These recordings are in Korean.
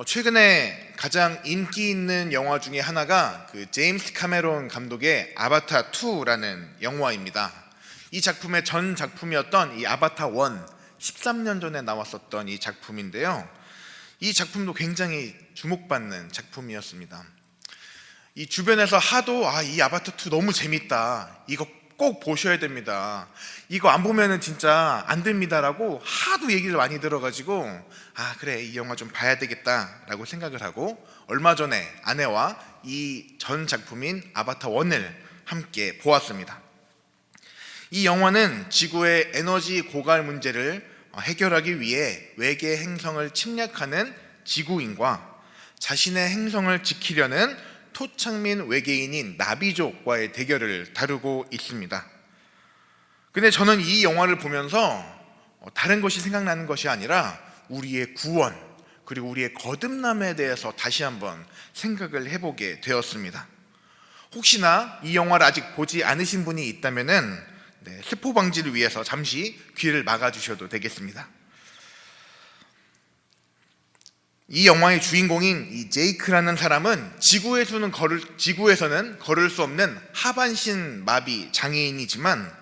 최근에 가장 인기 있는 영화 중에 하나가 제임스 카메론 감독의 아바타 2라는 영화입니다. 이 작품의 전 작품이었던 이 아바타 1, 13년 전에 나왔었던 이 작품인데요. 이 작품도 굉장히 주목받는 작품이었습니다. 이 주변에서 하도 이 아바타 2 너무 재밌다, 이거 꼭 보셔야 됩니다, 이거 안 보면은 진짜 안 됩니다라고 하도 얘기를 많이 들어가지고 그래, 이 영화 좀 봐야 되겠다라고 생각을 하고 얼마 전에 아내와 이 전 작품인 아바타 1을 함께 보았습니다. 이 영화는 지구의 에너지 고갈 문제를 해결하기 위해 외계 행성을 침략하는 지구인과 자신의 행성을 지키려는 토착민 외계인인 나비족과의 대결을 다루고 있습니다. 근데 저는 이 영화를 보면서 다른 것이 생각나는 것이 아니라 우리의 구원, 그리고 우리의 거듭남에 대해서 다시 한번 생각을 해보게 되었습니다. 혹시나 이 영화를 아직 보지 않으신 분이 있다면은 스포 방지를 위해서 잠시 귀를 막아주셔도 되겠습니다. 이 영화의 주인공인 이 제이크라는 사람은 지구에서는 걸을 수 없는 하반신 마비 장애인이지만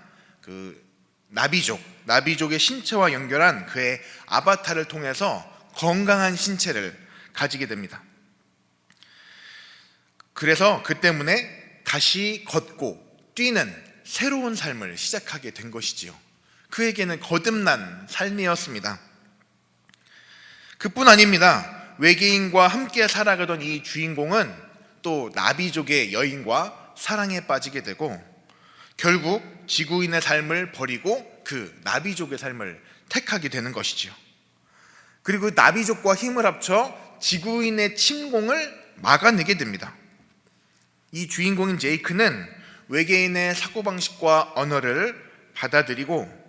나비족의 신체와 연결한 그의 아바타를 통해서 건강한 신체를 가지게 됩니다. 그래서 그 때문에 다시 걷고 뛰는 새로운 삶을 시작하게 된 것이지요. 그에게는 거듭난 삶이었습니다. 그뿐 아닙니다. 외계인과 함께 살아가던 이 주인공은 또 나비족의 여인과 사랑에 빠지게 되고 결국 지구인의 삶을 버리고 그 나비족의 삶을 택하게 되는 것이지요. 그리고 나비족과 힘을 합쳐 지구인의 침공을 막아내게 됩니다. 이 주인공인 제이크는 외계인의 사고방식과 언어를 받아들이고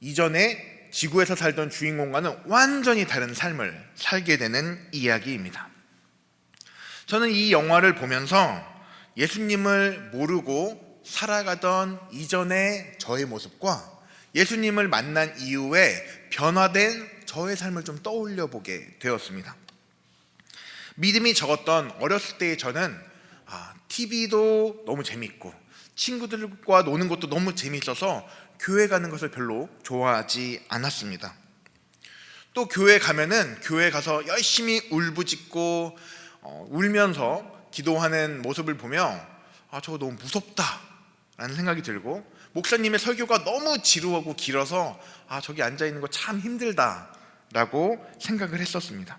이전에 지구에서 살던 주인공과는 완전히 다른 삶을 살게 되는 이야기입니다. 저는 이 영화를 보면서 예수님을 모르고 살아가던 이전의 저의 모습과 예수님을 만난 이후에 변화된 저의 삶을 좀 떠올려 보게 되었습니다. 믿음이 적었던 어렸을 때의 저는 TV도 너무 재밌고 친구들과 노는 것도 너무 재밌어서 교회 가는 것을 별로 좋아하지 않았습니다. 또 교회 가면은 교회 가서 열심히 울부짖고 울면서 기도하는 모습을 보며 저거 너무 무섭다 라는 생각이 들고, 목사님의 설교가 너무 지루하고 길어서 저기 앉아있는 거 참 힘들다 라고 생각을 했었습니다.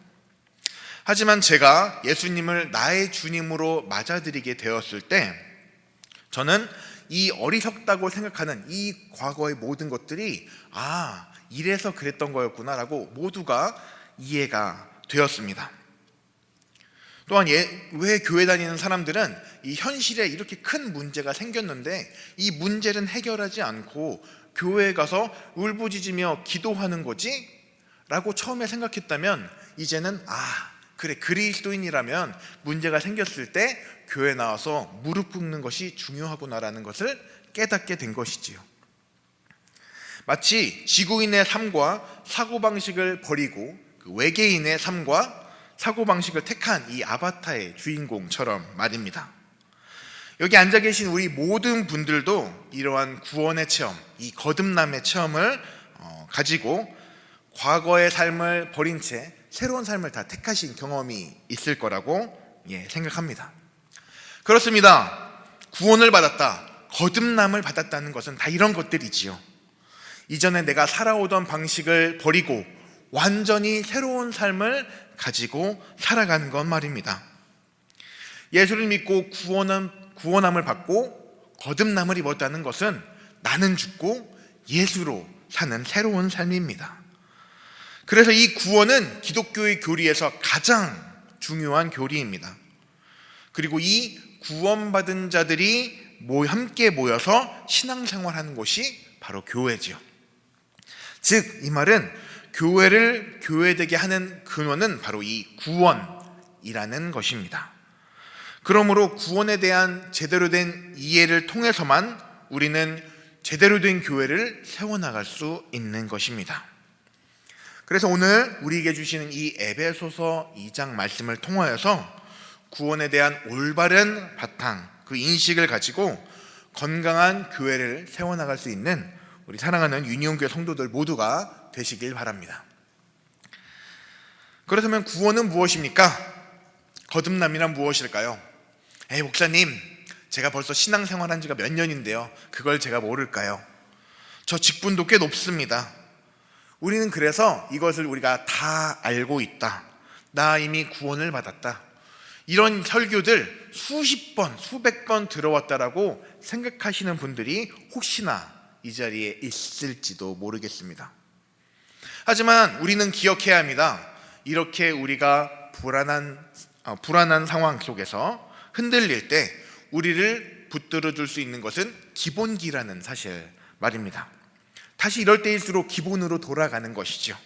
하지만 제가 예수님을 나의 주님으로 맞아들이게 되었을 때 저는 이 어리석다고 생각하는 이 과거의 모든 것들이 이래서 그랬던 거였구나 라고 모두가 이해가 되었습니다. 또한 왜 교회 다니는 사람들은 이 현실에 이렇게 큰 문제가 생겼는데 이 문제는 해결하지 않고 교회에 가서 울부짖으며 기도하는 거지? 라고 처음에 생각했다면 이제는 그래, 그리스도인이라면 문제가 생겼을 때 교회 나와서 무릎 꿇는 것이 중요하구나라는 것을 깨닫게 된 것이지요. 마치 지구인의 삶과 사고방식을 버리고 그 외계인의 삶과 사고방식을 택한 이 아바타의 주인공처럼 말입니다. 여기 앉아 계신 우리 모든 분들도 이러한 구원의 체험, 이 거듭남의 체험을 가지고 과거의 삶을 버린 채 새로운 삶을 다 택하신 경험이 있을 거라고 생각합니다. 그렇습니다. 구원을 받았다, 거듭남을 받았다는 것은 다 이런 것들이지요. 이전에 내가 살아오던 방식을 버리고 완전히 새로운 삶을 가지고 살아가는 것 말입니다. 예수를 믿고 구원함을 받고 거듭남을 입었다는 것은 나는 죽고 예수로 사는 새로운 삶입니다. 그래서 이 구원은 기독교의 교리에서 가장 중요한 교리입니다. 그리고 이 구원받은 자들이 함께 모여서 신앙생활하는 곳이 바로 교회지요. 즉, 이 말은 교회를 교회되게 하는 근원은 바로 이 구원이라는 것입니다. 그러므로 구원에 대한 제대로 된 이해를 통해서만 우리는 제대로 된 교회를 세워나갈 수 있는 것입니다. 그래서 오늘 우리에게 주시는 이 에베소서 2장 말씀을 통하여서 구원에 대한 올바른 바탕, 그 인식을 가지고 건강한 교회를 세워나갈 수 있는 우리 사랑하는 유니온교회 성도들 모두가 되시길 바랍니다. 그렇다면 구원은 무엇입니까? 거듭남이란 무엇일까요? 목사님, 제가 벌써 신앙생활한 지가 몇 년인데요, 그걸 제가 모를까요? 저 직분도 꽤 높습니다. 우리는 그래서 이것을 우리가 다 알고 있다, 나 이미 구원을 받았다, 이런 설교들 수십 번, 수백 번 들어왔다라고 생각하시는 분들이 혹시나 이 자리에 있을지도 모르겠습니다. 하지만 우리는 기억해야 합니다. 이렇게 우리가 불안한 상황 속에서 흔들릴 때 우리를 붙들어 줄 수 있는 것은 기본기라는 사실 말입니다. 다시 이럴 때일수록 기본으로 돌아가는 것이죠.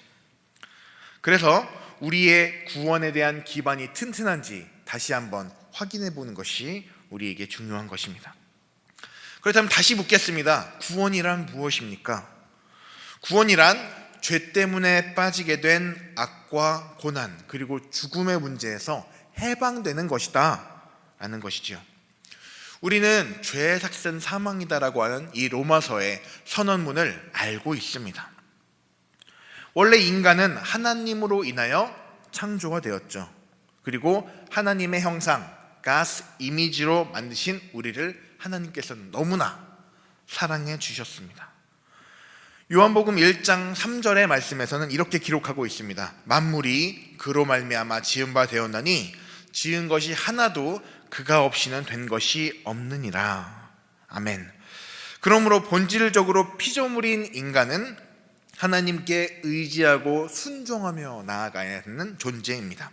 그래서 우리의 구원에 대한 기반이 튼튼한지 다시 한번 확인해 보는 것이 우리에게 중요한 것입니다. 그렇다면 다시 묻겠습니다. 구원이란 무엇입니까? 구원이란 죄 때문에 빠지게 된 악과 고난, 그리고 죽음의 문제에서 해방되는 것이다 라는 것이지요. 우리는 죄의 삭은 사망이다라고 하는 이 로마서의 선언문을 알고 있습니다. 원래 인간은 하나님으로 인하여 창조가 되었죠. 그리고 하나님의 형상, 가스 이미지로 만드신 우리를 하나님께서는 너무나 사랑해 주셨습니다. 요한복음 1장 3절의 말씀에서는 이렇게 기록하고 있습니다. 만물이 그로 말미암아 지은 바 되었나니 지은 것이 하나도 그가 없이는 된 것이 없느니라. 아멘. 그러므로 본질적으로 피조물인 인간은 하나님께 의지하고 순종하며 나아가야 하는 존재입니다.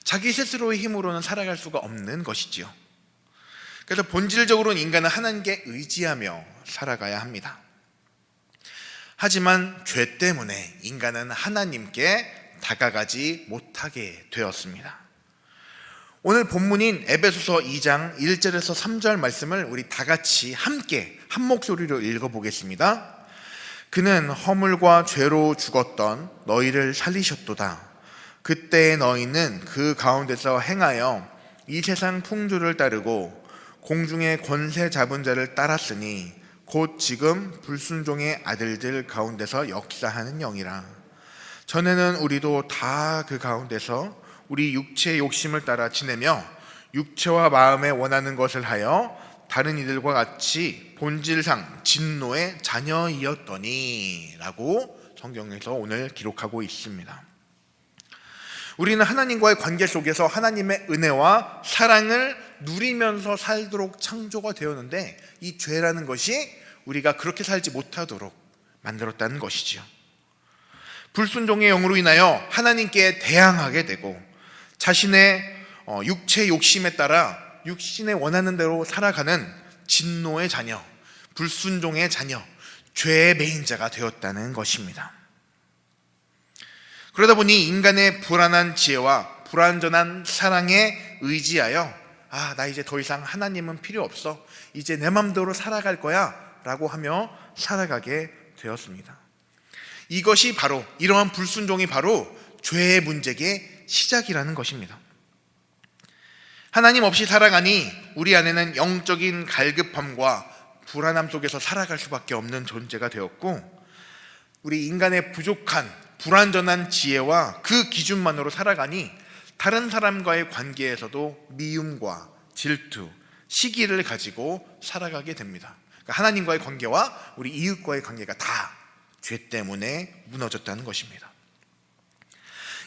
자기 스스로의 힘으로는 살아갈 수가 없는 것이지요. 그래서 본질적으로는 인간은 하나님께 의지하며 살아가야 합니다. 하지만 죄 때문에 인간은 하나님께 다가가지 못하게 되었습니다. 오늘 본문인 에베소서 2장 1절에서 3절 말씀을 우리 다 같이 함께 한 목소리로 읽어보겠습니다. 그는 허물과 죄로 죽었던 너희를 살리셨도다. 그때 너희는 그 가운데서 행하여 이 세상 풍조를 따르고 공중의 권세 잡은 자를 따랐으니 곧 지금 불순종의 아들들 가운데서 역사하는 영이라. 전에는 우리도 다 그 가운데서 우리 육체의 욕심을 따라 지내며 육체와 마음에 원하는 것을 하여 다른 이들과 같이 본질상 진노의 자녀이었더니 라고 성경에서 오늘 기록하고 있습니다. 우리는 하나님과의 관계 속에서 하나님의 은혜와 사랑을 누리면서 살도록 창조가 되었는데 이 죄라는 것이 우리가 그렇게 살지 못하도록 만들었다는 것이지요. 불순종의 영으로 인하여 하나님께 대항하게 되고 자신의 육체의 욕심에 따라 육신의 원하는 대로 살아가는 진노의 자녀, 불순종의 자녀, 죄의 매인자가 되었다는 것입니다. 그러다 보니 인간의 불안한 지혜와 불완전한 사랑에 의지하여 나 이제 더 이상 하나님은 필요 없어, 이제 내 맘대로 살아갈 거야 라고 하며 살아가게 되었습니다. 이것이 바로, 이러한 불순종이 바로 죄의 문제의 시작이라는 것입니다. 하나님 없이 살아가니 우리 안에는 영적인 갈급함과 불안함 속에서 살아갈 수밖에 없는 존재가 되었고, 우리 인간의 부족한 불완전한 지혜와 그 기준만으로 살아가니 다른 사람과의 관계에서도 미움과 질투, 시기를 가지고 살아가게 됩니다. 그러니까 하나님과의 관계와 우리 이웃과의 관계가 다 죄 때문에 무너졌다는 것입니다.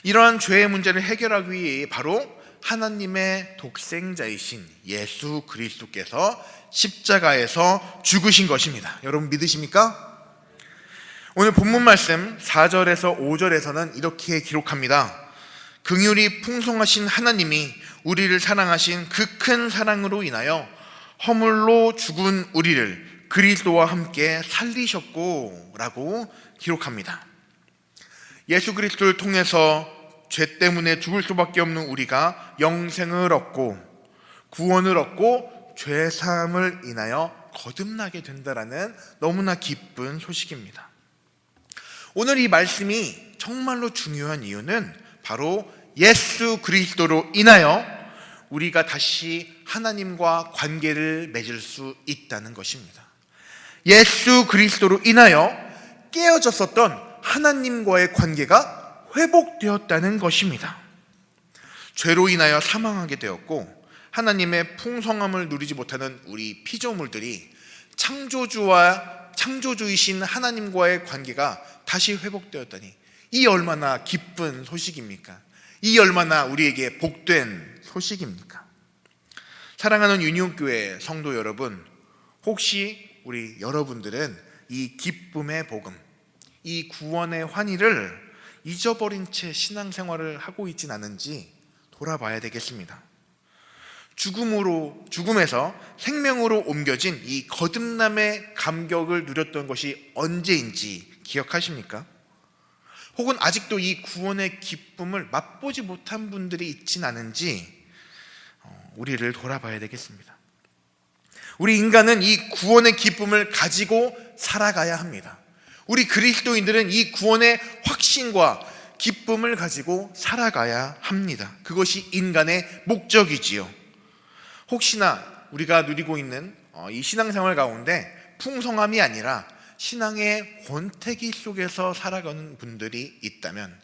이러한 죄의 문제를 해결하기 위해 바로 하나님의 독생자이신 예수 그리스도께서 십자가에서 죽으신 것입니다. 여러분 믿으십니까? 오늘 본문 말씀 4절에서 5절에서는 이렇게 기록합니다. 긍휼이 풍성하신 하나님이 우리를 사랑하신 그 큰 사랑으로 인하여 허물로 죽은 우리를 그리스도와 함께 살리셨고 라고 기록합니다. 예수 그리스도를 통해서 죄 때문에 죽을 수밖에 없는 우리가 영생을 얻고 구원을 얻고 죄 사함을 인하여 거듭나게 된다라는 너무나 기쁜 소식입니다. 오늘 이 말씀이 정말로 중요한 이유는 바로 예수 그리스도로 인하여 우리가 다시 하나님과 관계를 맺을 수 있다는 것입니다. 예수 그리스도로 인하여 깨어졌었던 하나님과의 관계가 회복되었다는 것입니다. 죄로 인하여 사망하게 되었고 하나님의 풍성함을 누리지 못하는 우리 피조물들이 창조주이신 하나님과의 관계가 다시 회복되었다니, 이 얼마나 기쁜 소식입니까? 이 얼마나 우리에게 복된 소식입니까? 사랑하는 유니온교회 성도 여러분, 혹시 우리 여러분들은 이 기쁨의 복음, 이 구원의 환희를 잊어버린 채 신앙생활을 하고 있진 않은지 돌아봐야 되겠습니다. 죽음에서 생명으로 옮겨진 이 거듭남의 감격을 누렸던 것이 언제인지 기억하십니까? 혹은 아직도 이 구원의 기쁨을 맛보지 못한 분들이 있진 않은지 우리를 돌아봐야 되겠습니다. 우리 인간은 이 구원의 기쁨을 가지고 살아가야 합니다. 우리 그리스도인들은 이 구원의 확신과 기쁨을 가지고 살아가야 합니다. 그것이 인간의 목적이지요. 혹시나 우리가 누리고 있는 이 신앙생활 가운데 풍성함이 아니라 신앙의 권태기 속에서 살아가는 분들이 있다면,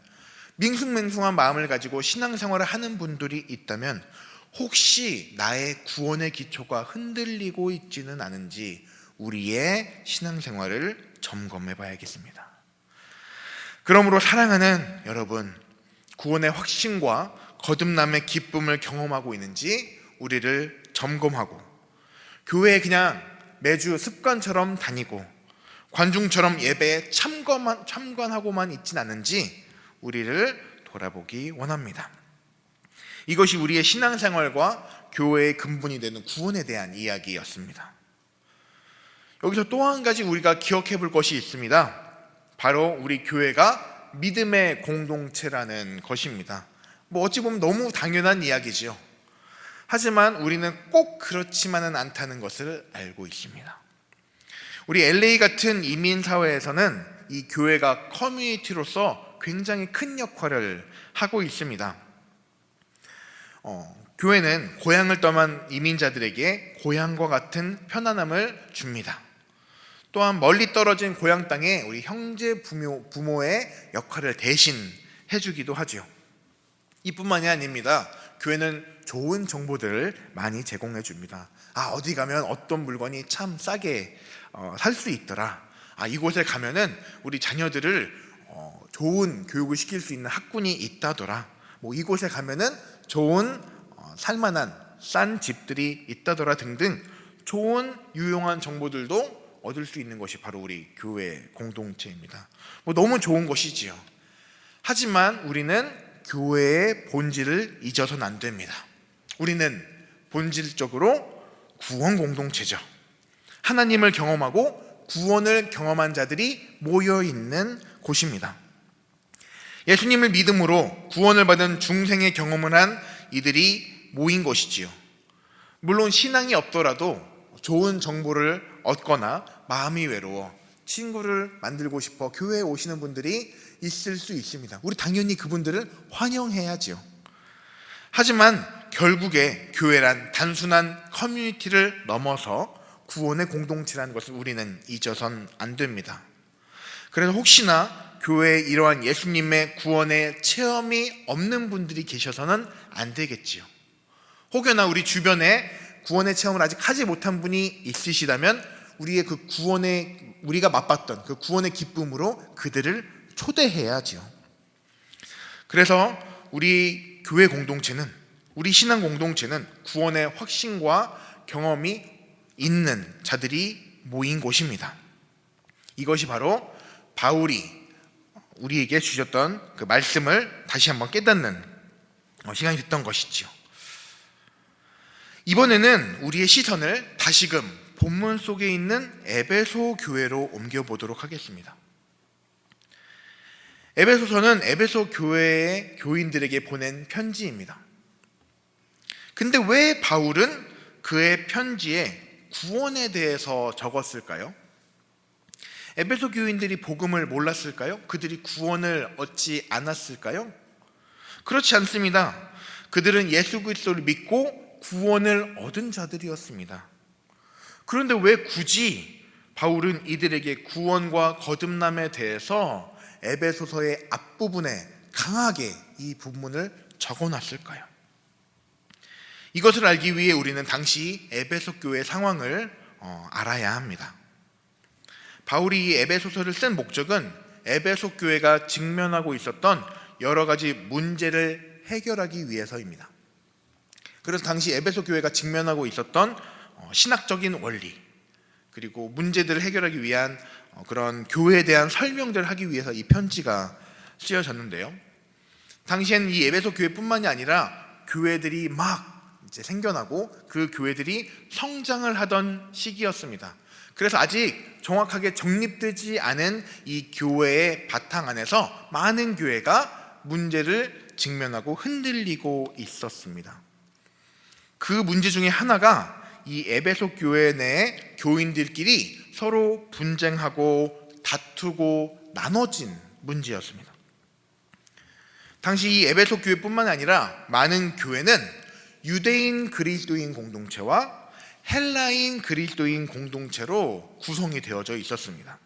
밍숭맹숭한 마음을 가지고 신앙생활을 하는 분들이 있다면 혹시 나의 구원의 기초가 흔들리고 있지는 않은지 우리의 신앙생활을 점검해 봐야겠습니다. 그러므로 사랑하는 여러분, 구원의 확신과 거듭남의 기쁨을 경험하고 있는지 우리를 점검하고, 교회에 그냥 매주 습관처럼 다니고 관중처럼 예배에 참관하고만 있진 않은지 우리를 돌아보기 원합니다. 이것이 우리의 신앙생활과 교회의 근본이 되는 구원에 대한 이야기였습니다. 여기서 또 한 가지 우리가 기억해 볼 것이 있습니다. 바로 우리 교회가 믿음의 공동체라는 것입니다. 어찌 보면 너무 당연한 이야기지요. 하지만 우리는 꼭 그렇지만은 않다는 것을 알고 있습니다. 우리 LA 같은 이민사회에서는 이 교회가 커뮤니티로서 굉장히 큰 역할을 하고 있습니다. 교회는 고향을 떠난 이민자들에게 고향과 같은 편안함을 줍니다. 또한 멀리 떨어진 고향 땅에 우리 형제 부모의 역할을 대신 해주기도 하죠. 이뿐만이 아닙니다. 교회는 좋은 정보들을 많이 제공해 줍니다. 어디 가면 어떤 물건이 참 싸게 살 수 있더라. 이곳에 가면은 우리 자녀들을 좋은 교육을 시킬 수 있는 학군이 있다더라. 이곳에 가면은 좋은 살만한 싼 집들이 있다더라 등등 좋은 유용한 정보들도 얻을 수 있는 것이 바로 우리 교회 공동체입니다. 너무 좋은 것이지요. 하지만 우리는 교회의 본질을 잊어서는 안 됩니다. 우리는 본질적으로 구원 공동체죠. 하나님을 경험하고 구원을 경험한 자들이 모여 있는 곳입니다. 예수님을 믿음으로 구원을 받은 중생의 경험을 한 이들이 모인 것이지요. 물론 신앙이 없더라도 좋은 정보를 얻거나 마음이 외로워 친구를 만들고 싶어 교회에 오시는 분들이 있을 수 있습니다. 우리 당연히 그분들을 환영해야지요. 하지만 결국에 교회란 단순한 커뮤니티를 넘어서 구원의 공동체라는 것을 우리는 잊어선 안 됩니다. 그래서 혹시나 교회에 이러한 예수님의 구원의 체험이 없는 분들이 계셔서는 안 되겠지요. 혹여나 우리 주변에 구원의 체험을 아직 하지 못한 분이 있으시다면 우리의 그 우리가 맛봤던 그 구원의 기쁨으로 그들을 초대해야지요. 그래서 우리 교회 공동체는, 우리 신앙 공동체는 구원의 확신과 경험이 있는 자들이 모인 곳입니다. 이것이 바로 바울이 우리에게 주셨던 그 말씀을 다시 한번 깨닫는 시간이 됐던 것이지요. 이번에는 우리의 시선을 다시금 본문 속에 있는 에베소 교회로 옮겨보도록 하겠습니다. 에베소서는 에베소 교회의 교인들에게 보낸 편지입니다. 근데 왜 바울은 그의 편지에 구원에 대해서 적었을까요? 에베소 교인들이 복음을 몰랐을까요? 그들이 구원을 얻지 않았을까요? 그렇지 않습니다. 그들은 예수 그리스도를 믿고 구원을 얻은 자들이었습니다. 그런데 왜 굳이 바울은 이들에게 구원과 거듭남에 대해서 에베소서의 앞부분에 강하게 이 부분을 적어놨을까요? 이것을 알기 위해 우리는 당시 에베소 교회의 상황을 알아야 합니다. 바울이 이 에베소서를 쓴 목적은 에베소 교회가 직면하고 있었던 여러 가지 문제를 해결하기 위해서입니다. 그래서 당시 에베소 교회가 직면하고 있었던 신학적인 원리, 그리고 문제들을 해결하기 위한 그런 교회에 대한 설명들을 하기 위해서 이 편지가 쓰여졌는데요. 당시에는 이 에베소 교회뿐만이 아니라 교회들이 막 이제 생겨나고 그 교회들이 성장을 하던 시기였습니다. 그래서 아직 정확하게 정립되지 않은 이 교회의 바탕 안에서 많은 교회가 문제를 직면하고 흔들리고 있었습니다. 그 문제 중에 하나가 이 에베소 교회 내 교인들끼리 서로 분쟁하고 다투고 나눠진 문제였습니다. 당시 이 에베소 교회뿐만 아니라 많은 교회는 유대인 그리스도인 공동체와 헬라인 그리스도인 공동체로 구성이 되어져 있었습니다.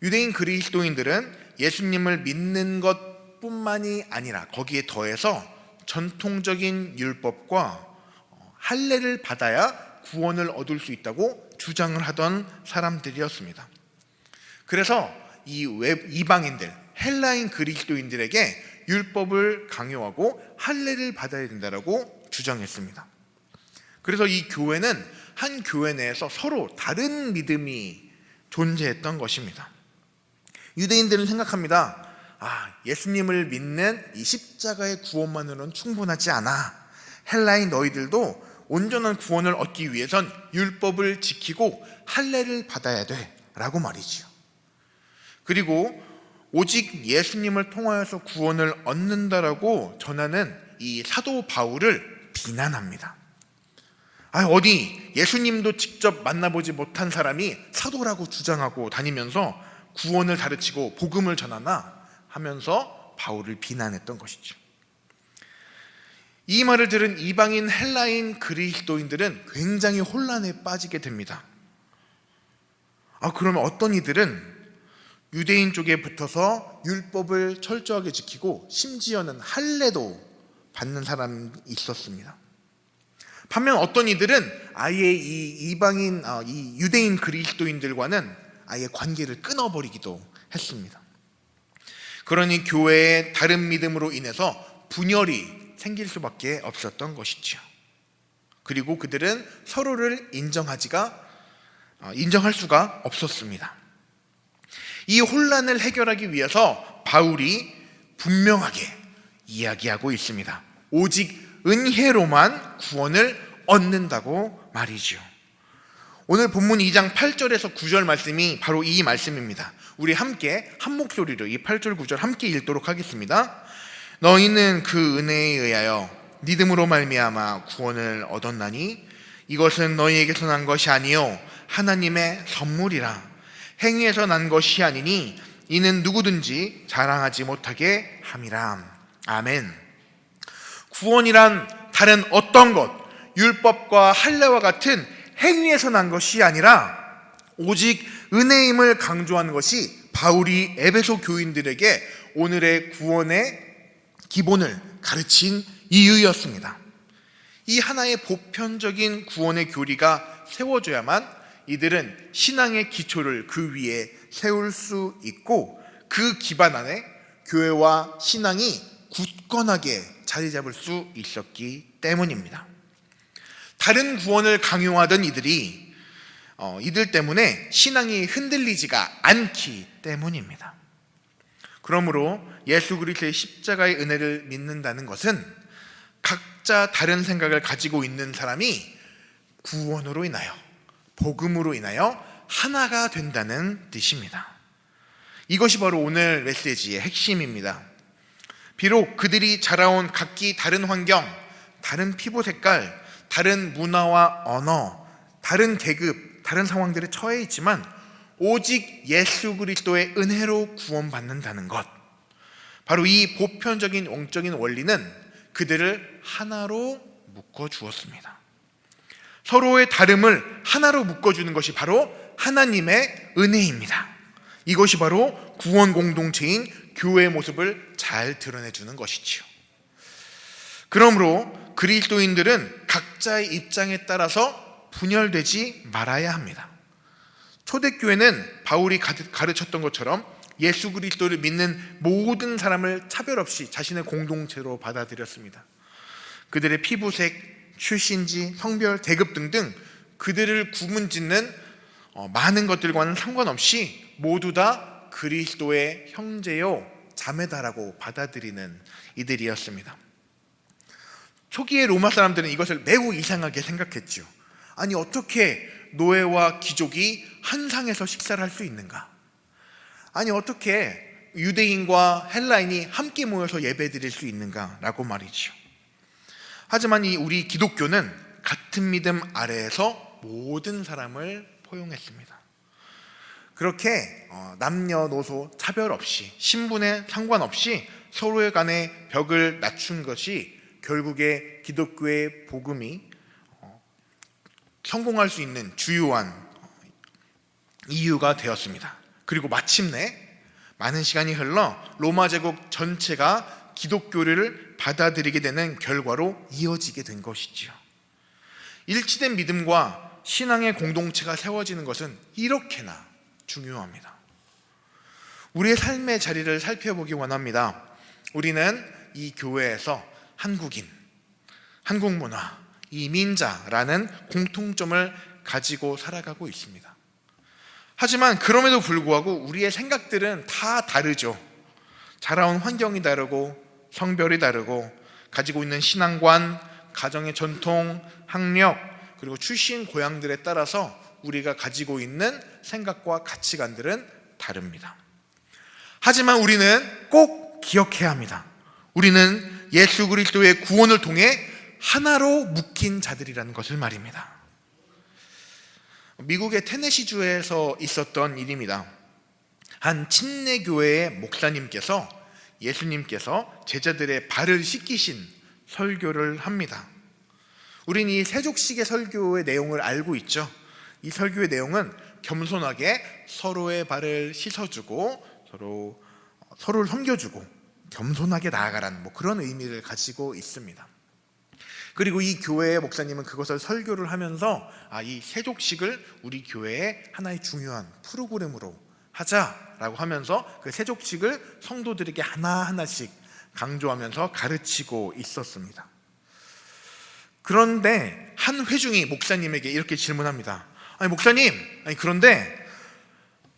유대인 그리스도인들은 예수님을 믿는 것뿐만이 아니라 거기에 더해서 전통적인 율법과 할례를 받아야 구원을 얻을 수 있다고 주장을 하던 사람들이었습니다. 그래서 이 이방인들, 헬라인 그리스도인들에게 율법을 강요하고 할례를 받아야 된다고 주장했습니다. 그래서 이 교회는 한 교회 내에서 서로 다른 믿음이 존재했던 것입니다. 유대인들은 생각합니다. 예수님을 믿는 이 십자가의 구원만으로는 충분하지 않아. 헬라인 너희들도 온전한 구원을 얻기 위해선 율법을 지키고 할례를 받아야 돼 라고 말이지요. 그리고 오직 예수님을 통하여서 구원을 얻는다라고 전하는 이 사도 바울을 비난합니다. 어디 예수님도 직접 만나보지 못한 사람이 사도라고 주장하고 다니면서 구원을 가르치고 복음을 전하나 하면서 바울을 비난했던 것이죠. 이 말을 들은 이방인 헬라인 그리스도인들은 굉장히 혼란에 빠지게 됩니다. 그러면 어떤 이들은 유대인 쪽에 붙어서 율법을 철저하게 지키고 심지어는 할례도 받는 사람이 있었습니다. 반면 어떤 이들은 아예 이 이방인, 이 유대인 그리스도인들과는 아예 관계를 끊어버리기도 했습니다. 그러니 교회의 다른 믿음으로 인해서 분열이 생길 수밖에 없었던 것이죠. 그리고 그들은 서로를 인정할 수가 없었습니다. 이 혼란을 해결하기 위해서 바울이 분명하게 이야기하고 있습니다. 오직 은혜로만 구원을 얻는다고 말이죠. 오늘 본문 2장 8절에서 9절 말씀이 바로 이 말씀입니다. 우리 함께 한 목소리로 이 8절 9절 함께 읽도록 하겠습니다. 너희는 그 은혜에 의하여 믿음으로 말미암아 구원을 얻었나니 이것은 너희에게서 난 것이 아니요 하나님의 선물이라. 행위에서 난 것이 아니니 이는 누구든지 자랑하지 못하게 함이라. 아멘. 구원이란 다른 어떤 것, 율법과 할례와 같은 행위에서 난 것이 아니라 오직 은혜임을 강조하는 것이 바울이 에베소 교인들에게 오늘의 구원의 기본을 가르친 이유였습니다. 이 하나의 보편적인 구원의 교리가 세워져야만 이들은 신앙의 기초를 그 위에 세울 수 있고 그 기반 안에 교회와 신앙이 굳건하게 자리 잡을 수 있었기 때문입니다. 다른 구원을 강요하던 이들 때문에 신앙이 흔들리지가 않기 때문입니다. 그러므로 예수 그리스도의 십자가의 은혜를 믿는다는 것은 각자 다른 생각을 가지고 있는 사람이 구원으로 인하여, 복음으로 인하여 하나가 된다는 뜻입니다. 이것이 바로 오늘 메시지의 핵심입니다. 비록 그들이 자라온 각기 다른 환경, 다른 피부 색깔, 다른 문화와 언어, 다른 계급, 다른 상황들에 처해 있지만 오직 예수 그리스도의 은혜로 구원받는다는 것, 바로 이 보편적인 영적인 원리는 그들을 하나로 묶어 주었습니다. 서로의 다름을 하나로 묶어주는 것이 바로 하나님의 은혜입니다. 이것이 바로 구원 공동체인 교회의 모습을 잘 드러내주는 것이지요. 그러므로 그리스도인들은 각자의 입장에 따라서 분열되지 말아야 합니다. 초대교회는 바울이 가르쳤던 것처럼 예수 그리스도를 믿는 모든 사람을 차별 없이 자신의 공동체로 받아들였습니다. 그들의 피부색, 출신지, 성별, 계급 등등 그들을 구분짓는 많은 것들과는 상관없이 모두 다 그리스도의 형제요 자매다라고 받아들이는 이들이었습니다. 초기의 로마 사람들은 이것을 매우 이상하게 생각했죠. 아니, 어떻게 노예와 귀족이 한 상에서 식사를 할 수 있는가? 아니, 어떻게 유대인과 헬라인이 함께 모여서 예배 드릴 수 있는가? 라고 말이죠. 하지만 우리 기독교는 같은 믿음 아래에서 모든 사람을 포용했습니다. 그렇게 남녀노소 차별 없이, 신분에 상관없이 서로의 간의 벽을 낮춘 것이 결국에 기독교의 복음이 성공할 수 있는 주요한 이유가 되었습니다. 그리고 마침내 많은 시간이 흘러 로마 제국 전체가 기독교를 받아들이게 되는 결과로 이어지게 된 것이지요. 일치된 믿음과 신앙의 공동체가 세워지는 것은 이렇게나 중요합니다. 우리의 삶의 자리를 살펴보기 원합니다. 우리는 이 교회에서 한국인, 한국 문화, 이민자라는 공통점을 가지고 살아가고 있습니다. 하지만 그럼에도 불구하고 우리의 생각들은 다 다르죠. 자라온 환경이 다르고 성별이 다르고 가지고 있는 신앙관, 가정의 전통, 학력, 그리고 출신 고향들에 따라서 우리가 가지고 있는 생각과 가치관들은 다릅니다. 하지만 우리는 꼭 기억해야 합니다. 우리는 예수 그리스도의 구원을 통해 하나로 묶인 자들이라는 것을 말입니다. 미국의 테네시주에서 있었던 일입니다. 한 침례교회의 목사님께서 예수님께서 제자들의 발을 씻기신 설교를 합니다. 우린 이 세족식의 설교의 내용을 알고 있죠. 이 설교의 내용은 겸손하게 서로의 발을 씻어주고 서로를 섬겨주고 겸손하게 나아가라는 그런 의미를 가지고 있습니다. 그리고 이 교회의 목사님은 그것을 설교를 하면서 이 세족식을 우리 교회의 하나의 중요한 프로그램으로 하자라고 하면서 그 세족식을 성도들에게 하나하나씩 강조하면서 가르치고 있었습니다. 그런데 한 회중이 목사님에게 이렇게 질문합니다. 아니, 목사님, 그런데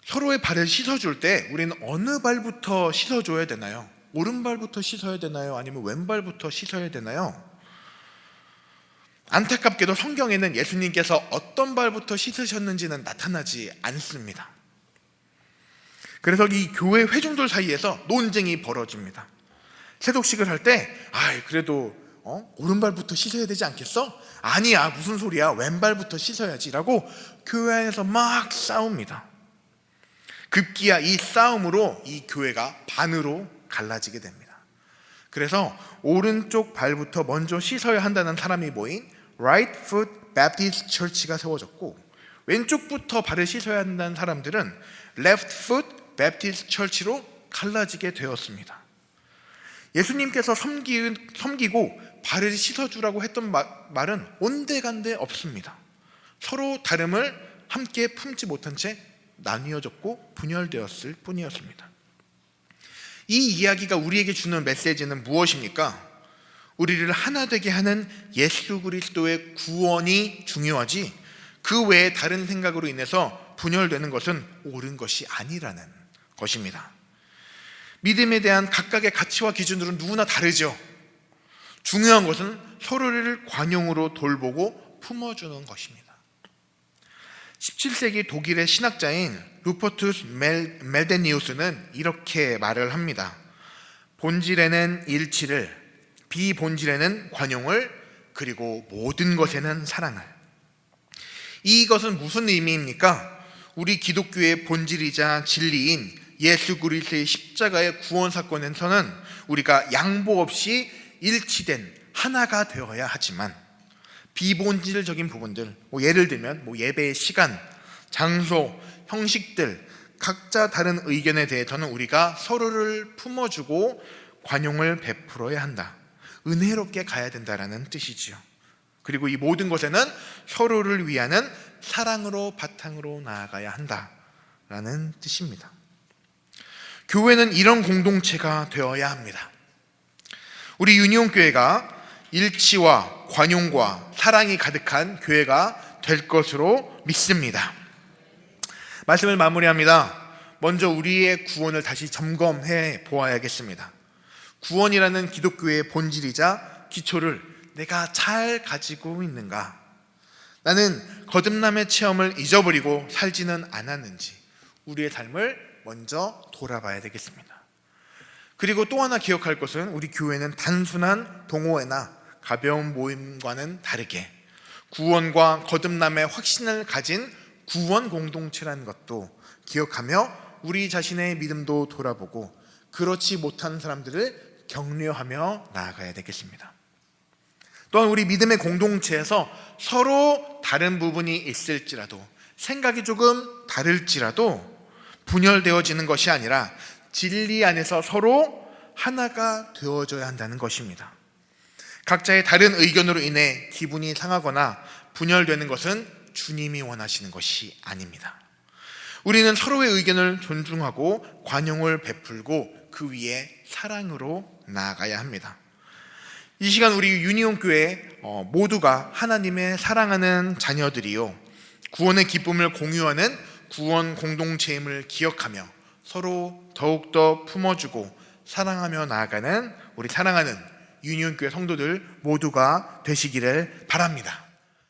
서로의 발을 씻어줄 때 우리는 어느 발부터 씻어줘야 되나요? 오른발부터 씻어야 되나요? 아니면 왼발부터 씻어야 되나요? 안타깝게도 성경에는 예수님께서 어떤 발부터 씻으셨는지는 나타나지 않습니다. 그래서 이 교회 회중들 사이에서 논쟁이 벌어집니다. 세독식을 할 때 그래도 오른발부터 씻어야 되지 않겠어? 아니야, 무슨 소리야, 왼발부터 씻어야지 라고 교회 안에서 막 싸웁니다. 급기야 이 싸움으로 이 교회가 반으로 갈라지게 됩니다. 그래서 오른쪽 발부터 먼저 씻어야 한다는 사람이 모인 Right Foot Baptist Church가 세워졌고, 왼쪽부터 발을 씻어야 한다는 사람들은 Left Foot Baptist Church로 갈라지게 되었습니다. 예수님께서 섬기고 발을 씻어주라고 했던 말은 온데간데 없습니다. 서로 다름을 함께 품지 못한 채 나뉘어졌고 분열되었을 뿐이었습니다. 이 이야기가 우리에게 주는 메시지는 무엇입니까? 우리를 하나 되게 하는 예수 그리스도의 구원이 중요하지, 그 외에 다른 생각으로 인해서 분열되는 것은 옳은 것이 아니라는 것입니다. 믿음에 대한 각각의 가치와 기준으로는 누구나 다르죠. 중요한 것은 서로를 관용으로 돌보고 품어주는 것입니다. 17세기 독일의 신학자인 루퍼투스 멜데니우스는 이렇게 말을 합니다. 본질에는 일치를, 비본질에는 관용을, 그리고 모든 것에는 사랑을. 이것은 무슨 의미입니까? 우리 기독교의 본질이자 진리인 예수 그리스도의 십자가의 구원 사건에서는 우리가 양보 없이 일치된 하나가 되어야 하지만, 비본질적인 부분들, 예를 들면 예배의 시간, 장소, 형식들, 각자 다른 의견에 대해서는 우리가 서로를 품어주고 관용을 베풀어야 한다, 은혜롭게 가야 된다라는 뜻이지요. 그리고 이 모든 것에는 서로를 위하는 사랑으로 바탕으로 나아가야 한다라는 뜻입니다. 교회는 이런 공동체가 되어야 합니다. 우리 유니온교회가 일치와 관용과 사랑이 가득한 교회가 될 것으로 믿습니다. 말씀을 마무리합니다. 먼저 우리의 구원을 다시 점검해 보아야겠습니다. 구원이라는 기독교의 본질이자 기초를 내가 잘 가지고 있는가? 나는 거듭남의 체험을 잊어버리고 살지는 않았는지 우리의 삶을 먼저 돌아봐야 되겠습니다. 그리고 또 하나 기억할 것은, 우리 교회는 단순한 동호회나 가벼운 모임과는 다르게 구원과 거듭남의 확신을 가진 구원 공동체라는 것도 기억하며 우리 자신의 믿음도 돌아보고 그렇지 못한 사람들을 격려하며 나아가야 되겠습니다. 또한 우리 믿음의 공동체에서 서로 다른 부분이 있을지라도, 생각이 조금 다를지라도 분열되어지는 것이 아니라 진리 안에서 서로 하나가 되어져야 한다는 것입니다. 각자의 다른 의견으로 인해 기분이 상하거나 분열되는 것은 주님이 원하시는 것이 아닙니다. 우리는 서로의 의견을 존중하고 관용을 베풀고 그 위에 사랑으로 나아가야 합니다. 이 시간 우리 유니온교회 모두가 하나님의 사랑하는 자녀들이요, 구원의 기쁨을 공유하는 구원 공동체임을 기억하며 서로 더욱더 품어주고 사랑하며 나아가는 우리 사랑하는 유니온교회 성도들 모두가 되시기를 바랍니다.